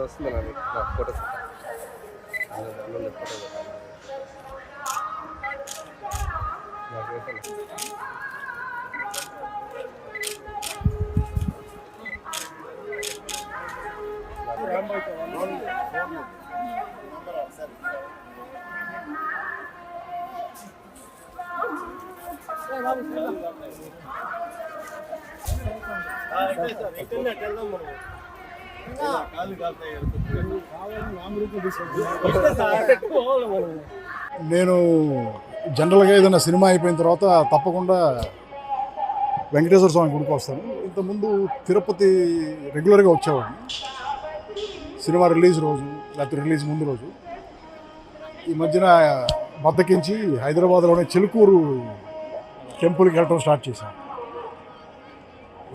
వస్తుంది నా ఫోటో నేను జనరల్గా ఏదైనా సినిమా అయిపోయిన తర్వాత తప్పకుండా వెంకటేశ్వర స్వామి గుడికి వస్తాను. ఇంతకుముందు తిరుపతి రెగ్యులర్గా వచ్చేవాడిని సినిమా రిలీజ్ రోజు లేకపోతే రిలీజ్ ముందు రోజు. ఈ మధ్యన బద్దకించి హైదరాబాద్లోనే చిలుకూరు టెంపుల్కి వెళ్ళడం స్టార్ట్ చేశాను.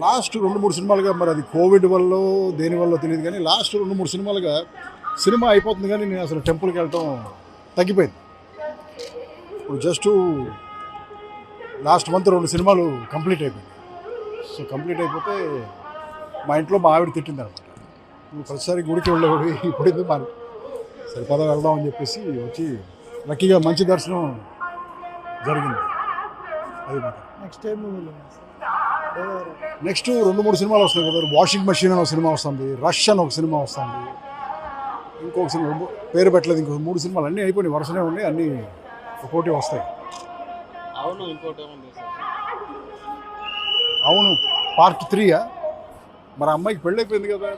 లాస్ట్ 2-3 సినిమాలుగా, మరి అది కోవిడ్ వల్ల దేనివల్ల తెలియదు కానీ, లాస్ట్ 2-3 సినిమాలుగా సినిమా అయిపోతుంది కానీ నేను అసలు టెంపుల్కి వెళ్ళటం తగ్గిపోయింది. ఇప్పుడు జస్ట్ లాస్ట్ మంత్ 2 సినిమాలు కంప్లీట్ అయిపోయింది. సో కంప్లీట్ అయిపోతే మా ఇంట్లో మా ఆవిడ తిట్టింది అనమాట, నువ్వు ప్రతిసారి గుడికి వెళ్ళేవాడు ఇప్పుడు ఎందుకు మరి సరిపదా వెళ్దాం అని చెప్పేసి వచ్చి లక్కీగా మంచి దర్శనం జరిగింది. అది మాట. నెక్స్ట్ 2-3 సినిమాలు వస్తాయి కదా. వాషింగ్ మెషిన్ అని ఒక సినిమా వస్తుంది, రష్ అని ఒక సినిమా వస్తుంది, ఇంకొక సినిమా పేరు పెట్టలేదు, ఇంకొక 3 సినిమాలు అన్నీ అయిపోయినాయి, వరుసనే ఉన్నాయి, అన్నీ ఒక్కోటి వస్తాయి. అవును, పార్ట్ 3 మరి అమ్మాయికి పెళ్ళి అయిపోయింది కదా.